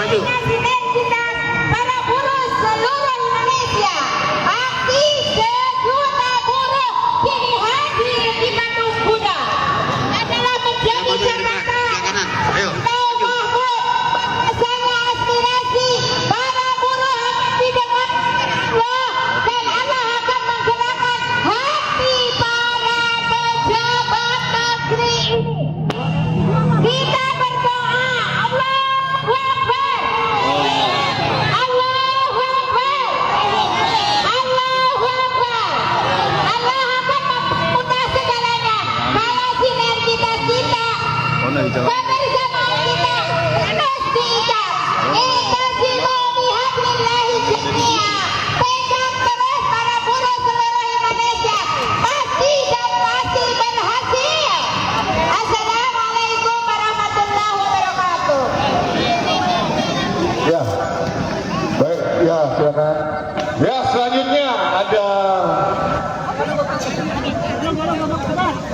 maju. Sinergitas para buruh seluruh Indonesia. Aksi sejuta buruh kini hadir di Bandung Kuda adalah menjadi catatan Ayo. bahwa aspirasi para buruh akan didengar Allah dan Allah akan menggerakkan hati para pejabat negeri ini. Kita berdoa, Allahu Akbar, Allahu Akbar, Allahu Akbar. Allah akan memudah segalanya kalau sinergitas kita kebersamaan kita terus diikat. I'tasimu bihablillahi jami'an. Pegang terus para buruh seluruh Indonesia. Pasti dan pasti berhasil. Assalamualaikum warahmatullahi wabarakatuh. Ya, baik, ya silakan. Ya, selanjutnya ada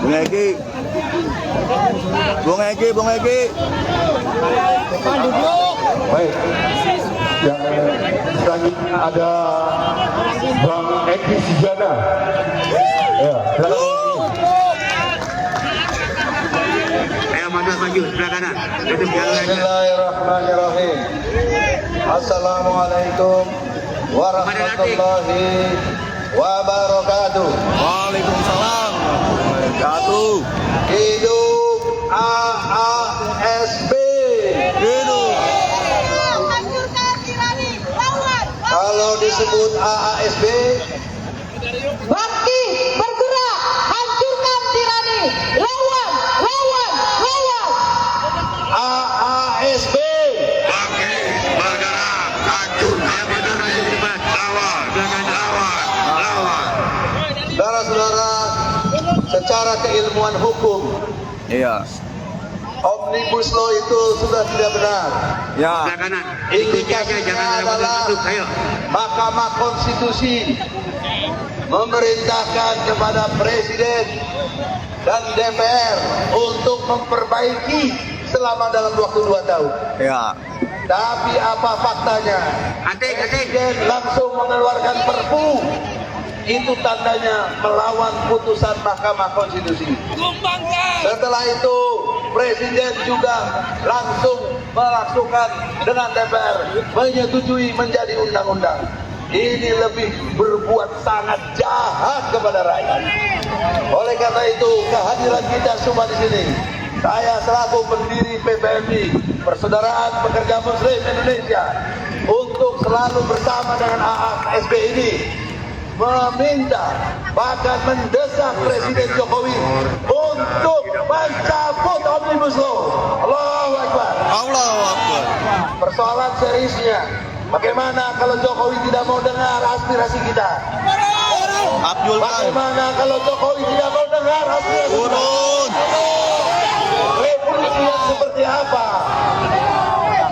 Bung Egi. Bung Egi, Bung Egi. baik. Yang selanjutnya ada Bang Eki Sujana. Ya, silakan. Ayo maju sebelah kanan. Tutup jalan. Bismillahirrahmanirrahim. Assalamualaikum warahmatullahi wabarakatuh. Waalaikumsalam warahmatullahi wabarakatuh. Hidup AASB. Hidup. Hancurkan tirani, lawan. Kalau disebut AASB, Bakti bergerak, hancurkan tirani, lawan, lawan, lawan. AASB. Bangkit, bergerak, hancurkan tirani, lawan, jangan lawan. Saudara-saudara, secara keilmuan hukum, Iya. Omnibus Law itu sudah tidak benar. Ya. Sebelah kanan. Ikuti aja, jangan Indikasinya adalah masuk. Ayo. Mahkamah Konstitusi memerintahkan kepada Presiden dan DPR untuk memperbaiki selama dalam waktu 2 tahun. Ya. Tapi apa faktanya? Atik. Presiden langsung mengeluarkan Perpu. Itu tandanya melawan putusan Mahkamah Konstitusi. Setelah itu Presiden juga langsung melakukan dengan DPR menyetujui menjadi undang-undang. Ini lebih berbuat sangat jahat kepada rakyat. Oleh karena itu kehadiran kita semua di sini, saya selaku pendiri PPMI, Persaudaraan Pekerja Muslim Indonesia, untuk selalu bersama dengan AASB ini meminta bahkan mendesak Presiden Jokowi untuk mencabut Omnibus Law. Allahu Akbar. Allahu Akbar. Persoalan seriusnya, bagaimana kalau Jokowi tidak mau dengar aspirasi kita? Abdul Kan. Bagaimana kalau Jokowi tidak mau dengar aspirasi kita? Turun. Revolusi yang seperti apa?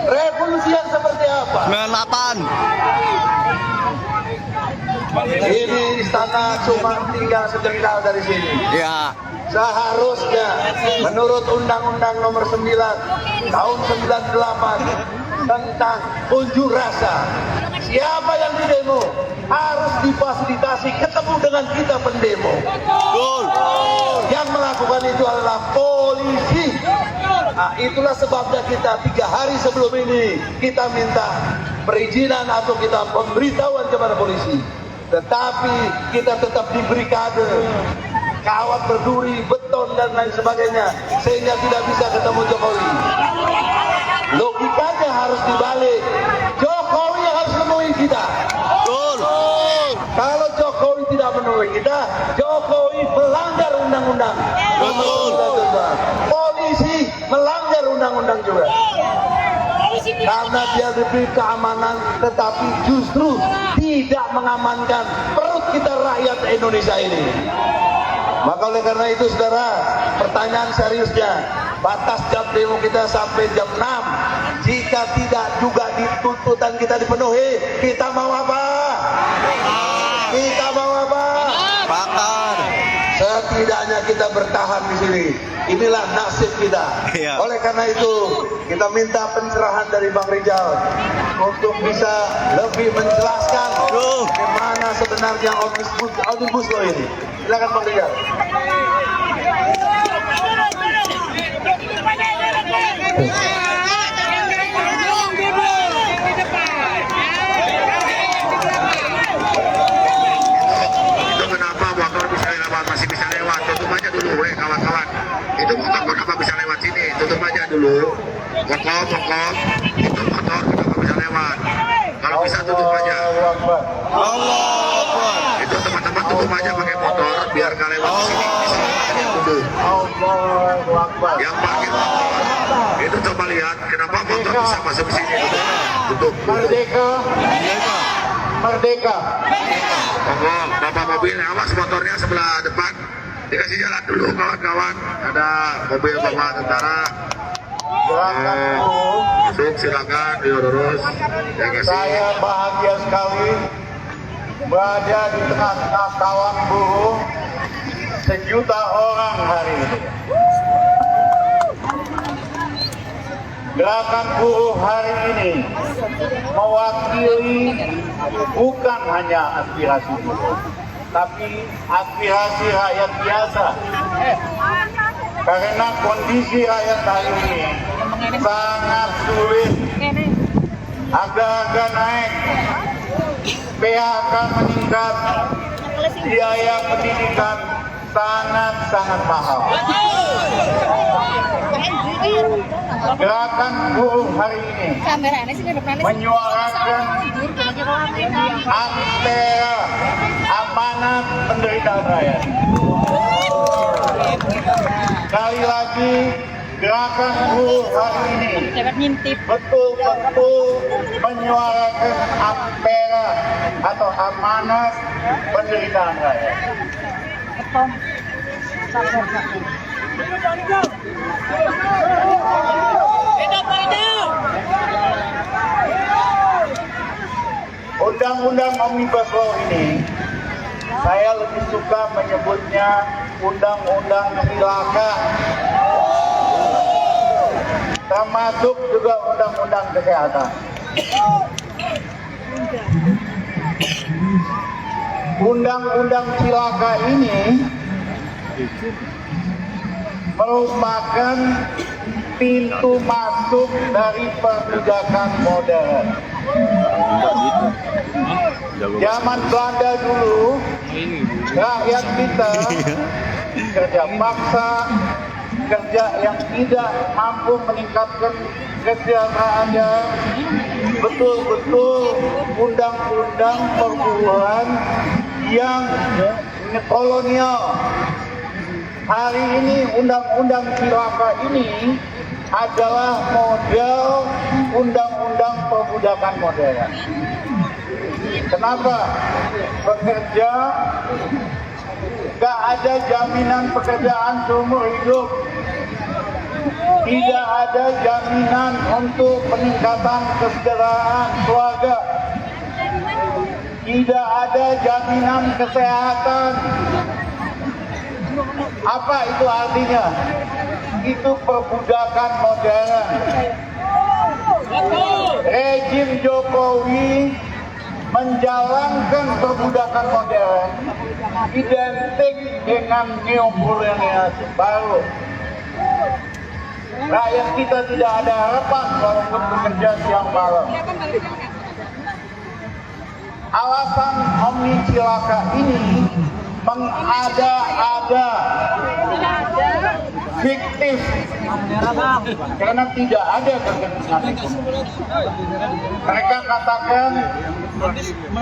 Revolusi yang seperti apa? 98. Ini istana cuma tinggal sejengkal dari sini. Ya. Seharusnya menurut Undang-Undang Nomor 9 Tahun 98 tentang unjuk rasa, siapa yang didemo harus difasilitasi ketemu dengan kita pendemo. Betul. Yang melakukan itu adalah polisi. Nah, itulah sebabnya kita 3 hari sebelum ini kita minta perizinan atau kita pemberitahuan kepada polisi. Tetapi kita tetap diberi kade, kawat berduri, beton dan lain sebagainya, sehingga tidak bisa ketemu Jokowi. Logikanya harus dibalik. Jokowi yang harus menemui kita. Betul. Kalau Jokowi tidak menemui kita, Jokowi melanggar undang-undang. Betul. Polisi melanggar undang-undang juga. Karena dia diberi keamanan, tetapi justru tidak mengamankan perut kita rakyat Indonesia ini. Maka oleh karena itu saudara, pertanyaan seriusnya, batas jam demo kita sampai jam 6. Jika tidak juga tuntutan kita dipenuhi, kita mau apa? Kita mau apa? Bakar. setidaknya kita bertahan di sini. Inilah nasib kita. Iya. Oleh karena itu, kita minta pencerahan dari Bang Rijal untuk bisa lebih menjelaskan bagaimana sebenarnya omnibus law ini. Silakan Bang Rijal. Itu kenapa motor bisa lewat, masih bisa lewat? Tutup aja dulu, kawan-kawan. Itu motor kenapa bisa lewat sini? Tutup aja dulu. Kokom. Itu motor kenapa bisa lewat? Kalau bisa tutup aja. Allah Akbar. Itu teman-teman tutup aja pakai motor biar nggak lewat di sini. Di sini ada dulu. Yang parkir motor itu coba lihat kenapa motor bisa masuk ke sini. Tutup. Merdeka. Merdeka. Monggo, bapak mobil awas motornya sebelah depan. Dikasih jalan dulu kawan-kawan. Ada mobil bapak tentara. Gerakan buruh. Masuk silakan, yuk terus. Ya kasih. Saya bahagia sekali berada di tengah-tengah kawan buruh sejuta orang hari ini. Gerakan buruh hari ini mewakili bukan hanya aspirasi buruh, tapi aspirasi rakyat biasa. Karena kondisi rakyat hari ini sangat sulit, harga naik, PHK meningkat, biaya pendidikan sangat mahal. Gerakan buruh hari ini menyuarakan antara amanat penderitaan rakyat. Sekali lagi, gerakan buruh hari ini betul-betul menyuarakan ampera atau amanat penderitaan rakyat. Undang-undang Omnibus Law ini, saya lebih suka menyebutnya undang-undang cilaka, termasuk juga undang-undang kesehatan. Undang-undang cilaka ini merupakan pintu masuk dari perbudakan modern. Zaman Belanda dulu, rakyat kita kerja paksa, kerja yang tidak mampu meningkatkan kesejahteraannya, betul-betul undang-undang perburuan yang kolonial. Hari ini undang-undang cilaka ini adalah model undang-undang perbudakan modern. Kenapa? Bekerja, gak ada jaminan pekerjaan seumur hidup. Tidak ada jaminan untuk peningkatan kesejahteraan keluarga. Tidak ada jaminan kesehatan. Apa itu artinya? Itu perbudakan modern. Rejim Jokowi menjalankan perbudakan modern identik dengan neokolonialisme baru. Rakyat kita tidak ada harapan walaupun bekerja siang malam. Alasan Omni Cilaka ini mengada-ada, fiktif, karena tidak ada kegentingan ekonomi. Mereka katakan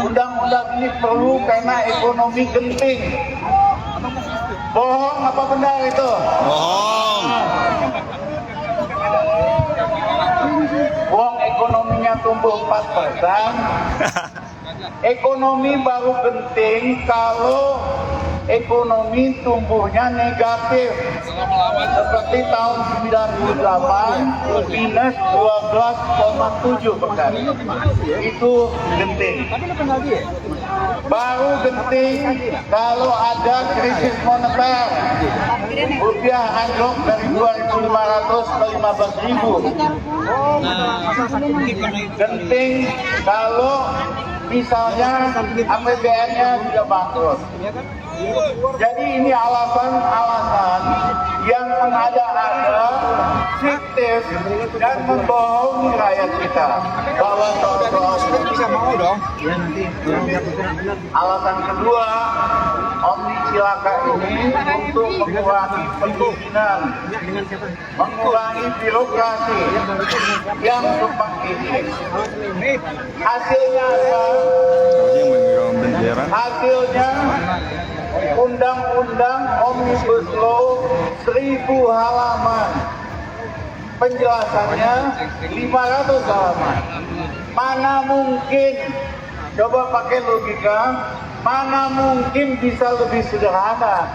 undang-undang ini perlu karena ekonomi genting. Bohong apa benar itu? Bohong. Uang ekonominya tumbuh 4%. Ekonomi baru genting kalau ekonomi tumbuhnya negatif. Seperti tahun 98 minus 12,7%. Itu genting. Baru genting kalau ada krisis moneter. Rupiah anjlok dari 2.500 ke 15.000. Genting kalau misalnya APBN-nya juga bangkrut. Jadi ini alasan-alasan yang mengada-ada, fiktif, dan membohongi rakyat kita bahwa soal bisa mau dong. Alasan kedua, Omni Cilaka ini untuk mengurangi perizinan, mengurangi birokrasi yang tumpang tindih. Hasilnya apa? Hasilnya Undang-Undang Omnibus Law 1000 halaman, penjelasannya 500 halaman. Mana mungkin, coba pakai logika, mana mungkin bisa lebih sederhana,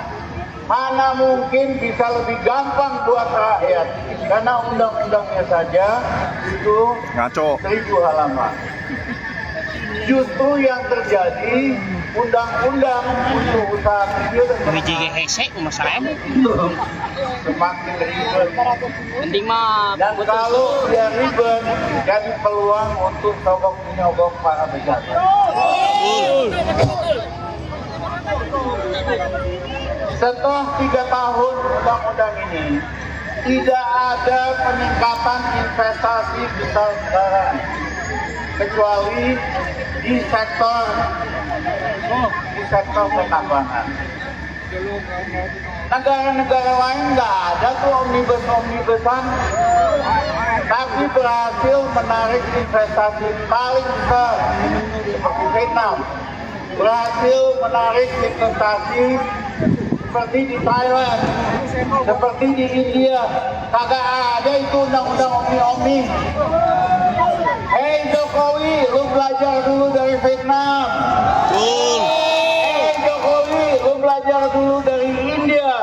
mana mungkin bisa lebih gampang buat rakyat, karena undang-undangnya saja itu Ngaco. 1000 halaman. Justru yang terjadi, undang-undang untuk usaha kecil dan semakin ribet. Dan kalau dia ribet, jadi peluang untuk sogok menyogok para pejabat. Setelah 3 tahun undang-undang ini, tidak ada peningkatan investasi besar-besaran kecuali di sektor pertambangan. Negara-negara lain nggak ada tuh omnibusan, tapi berhasil menarik investasi paling besar seperti Vietnam, berhasil menarik investasi seperti di Thailand, seperti di India. Kagak ada itu undang-undang omni. Hei Jokowi, lu belajar dulu dari Vietnam. Hei Jokowi, lu belajar dulu dari India.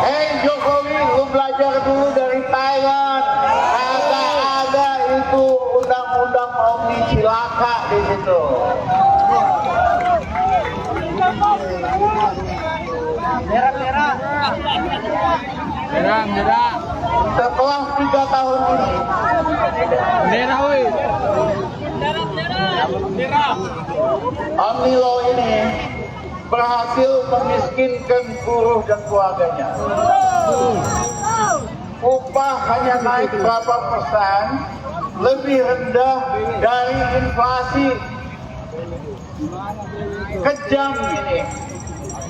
Hei Jokowi, lu belajar dulu dari Thailand. Kagak ada itu undang-undang Omni Cilaka di situ. Merah. Setelah 3 tahun ini, Omni Law ini berhasil memiskinkan buruh dan keluarganya. Upah hanya naik berapa persen, lebih rendah dari inflasi. Kejam ini.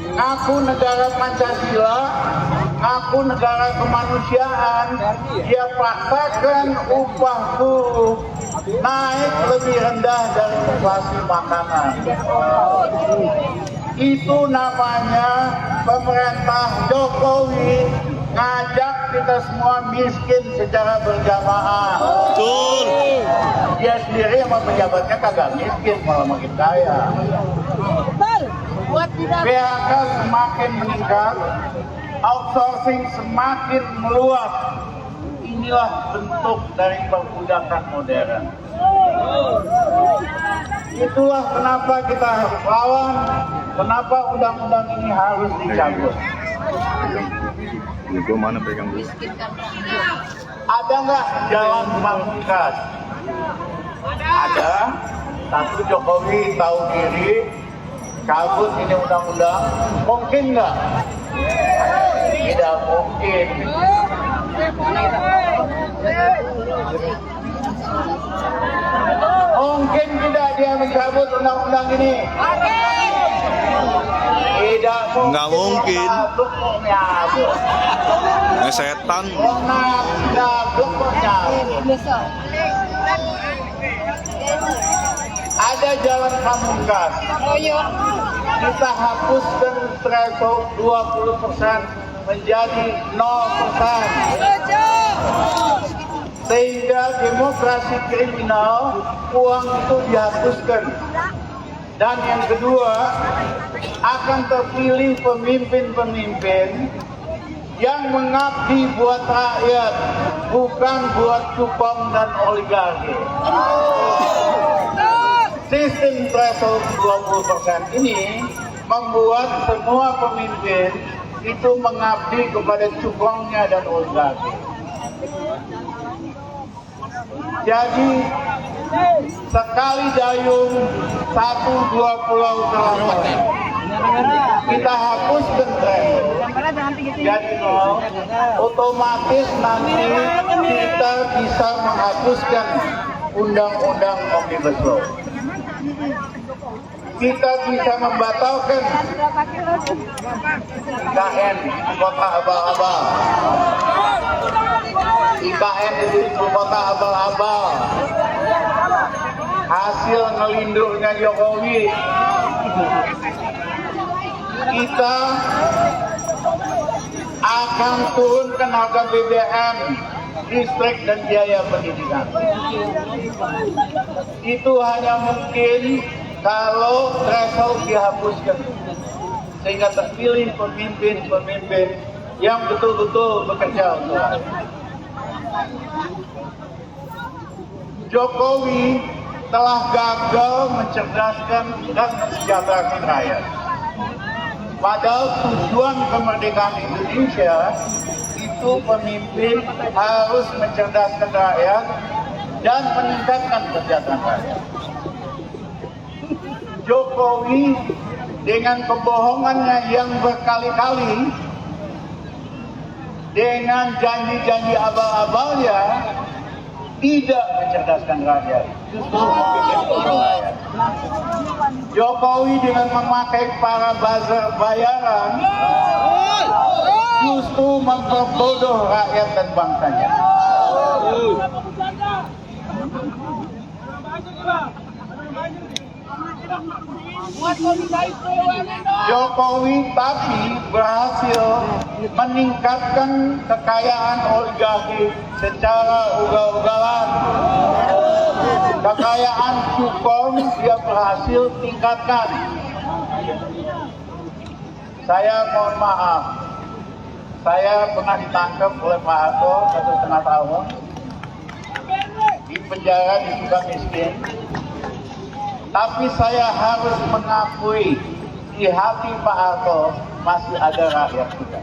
Ngaku negara Pancasila, ngaku negara kemanusiaan, dia paksakan upah buruh naik lebih rendah dari inflasi makanan. Itu namanya pemerintah Jokowi ngajak kita semua miskin secara berjamaah. Betul. Dia sendiri sama pejabatnya kagak miskin, malah makin kaya. PHK semakin meningkat, outsourcing semakin meluas. Inilah bentuk dari perbudakan modern. Itulah kenapa kita harus lawan, kenapa undang-undang ini harus dicabut. Gue mana pegang dulu? Ada nggak jalan pamungkas? Ada. Satu, Jokowi tahu diri, cabut ini undang-undang. Mungkin nggak? Tidak mungkin. Mungkin tidak dia mencabut undang-undang ini. Tidak mungkin. Nggak mungkin. Setan. Ada jalan pamungkas. Kita hapuskan threshold 20% menjadi 0%. Sehingga demokrasi kriminal, uang itu dihapuskan. Dan yang kedua, akan terpilih pemimpin-pemimpin yang mengabdi buat rakyat, bukan buat cupang dan oligarki. sistem threshold 20% ini membuat semua pemimpin itu mengabdi kepada cukongnya dan oligarki. Jadi sekali dayung 1-2 pulau terlambat kita hapuskan threshold jadi nol, otomatis nanti kita bisa menghapuskan undang-undang Omnibus Law. Kita bisa membatalkan IKN kota abal-abal. IKN itu kota abal-abal. Hasil ngelindurnya Jokowi. Kita akan turunkan harga BBM, listrik dan biaya pendidikan. Itu hanya mungkin kalau threshold dihapuskan, sehingga terpilih pemimpin-pemimpin yang betul-betul bekerja untuk rakyat. Jokowi telah gagal mencerdaskan dan mensejahterakan rakyat. Padahal tujuan kemerdekaan Indonesia itu pemimpin harus mencerdaskan rakyat dan meningkatkan kesejahteraan rakyat. Jokowi dengan kebohongannya yang berkali-kali, dengan janji-janji abal-abalnya, tidak mencerdaskan rakyat, justru membikin rakyat. Jokowi dengan memakai para buzzer bayaran justru memperbodoh rakyat dan bangsanya. Jokowi tapi berhasil meningkatkan kekayaan oligarki secara ugal-ugalan. Kekayaan cukong dia berhasil tingkatkan. Saya mohon maaf, saya pernah ditangkap oleh Pak Harto 1,5 tahun di penjara di Sukamiskin. Tapi saya harus mengakui di hati Pak Harto masih ada rakyat kita.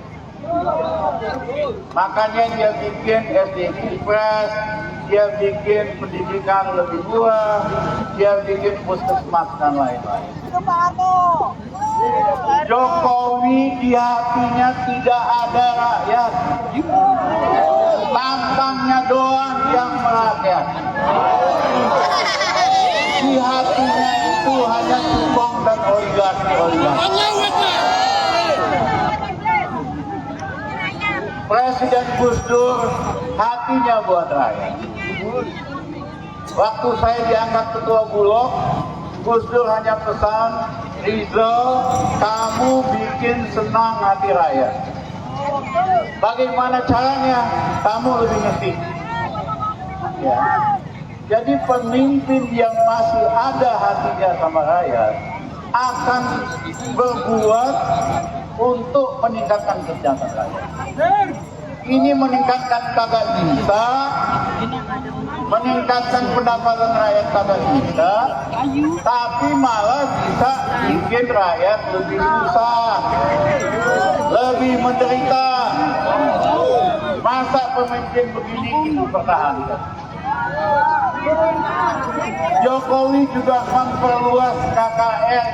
Makanya dia bikin SD-Kipres, dia bikin pendidikan lebih murah, dia bikin puskesmas dan lain-lain. Jokowi di hatinya tidak ada rakyat, tampangnya doang yang merakyat. Di hatinya itu hanya cukong dan oligarki. Presiden Gus Dur hatinya buat rakyat. Waktu saya diangkat ketua Bulog, Gus Dur hanya pesan, Rizal, kamu bikin senang hati rakyat. Bagaimana caranya? Kamu lebih ngerti. Ya. Jadi pemimpin yang masih ada hatinya sama rakyat akan berbuat untuk meningkatkan kesejahteraan rakyat. Ini meningkatkan kagak bisa, meningkatkan pendapatan rakyat kagak bisa, tapi malah bisa bikin rakyat lebih susah, lebih menderita. Masa pemimpin begini itu pertahankan? Jokowi juga memperluas KKN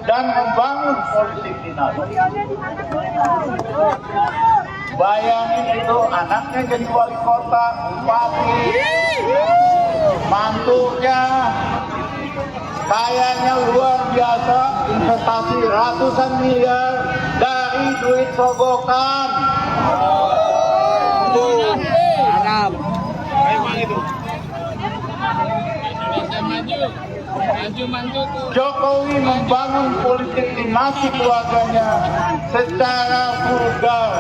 dan membangun politik dinasti. Bayangin itu anaknya jadi wali kota, bupati, mantunya kayanya luar biasa, investasi ratusan miliar dari duit sogokan. Jokowi membangun politik dinasti keluarganya secara vulgar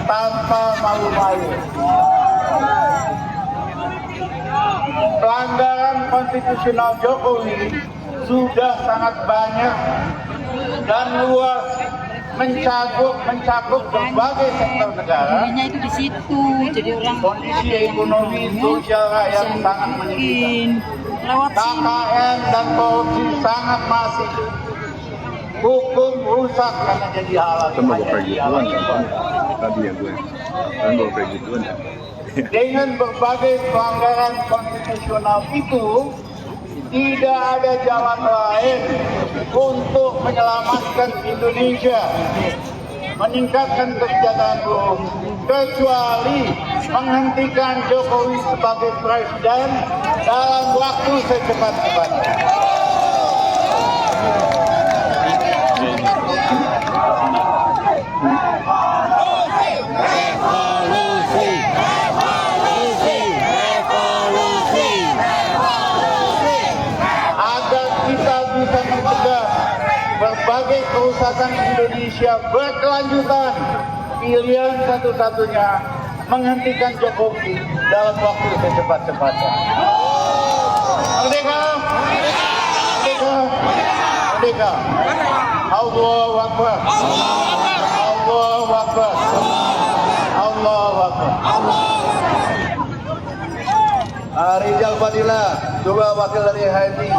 tanpa malu-malu. Pelanggaran konstitusional Jokowi sudah sangat banyak dan luas mencakup berbagai sektor negara. Ininya itu di situ, jadi orang Kondisi ekonomi sosial rakyat sangat menyedihkan. lewat sini. KKN dan korupsi sangat masif. Hukum rusak karena jadi halang. Sama gue kayak gituan kan. Tadi ya gue. Kan gue kayak gituan. Dengan berbagai pelanggaran konstitusional itu, tidak ada jalan lain untuk menyelamatkan Indonesia, meningkatkan kesejahteraan buruh, kecuali menghentikan Jokowi sebagai presiden dalam waktu secepat-cepatnya. Agar kita bisa mencegah berbagai kerusakan Indonesia berkelanjutan, pilihan satu-satunya menghentikan Jokowi dalam waktu secepat-cepatnya. Merdeka! Merdeka! Merdeka! Allahu Akbar! Allahu Akbar! Allahu Akbar! Rijal Fadila, coba wakil dari HMI.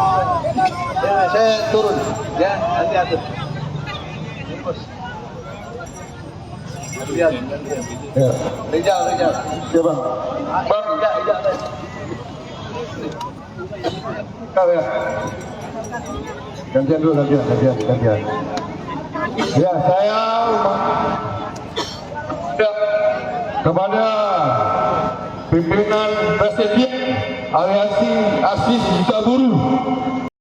Saya turun, ya, nanti atur. Ini, Bos. Gantian. Ya. Rijal. Siapa? Bang, Ijak. Kau ya. Gantian dulu, gantian. Ya, saya kepada pimpinan Presidium Aliansi Asis Juta Buruh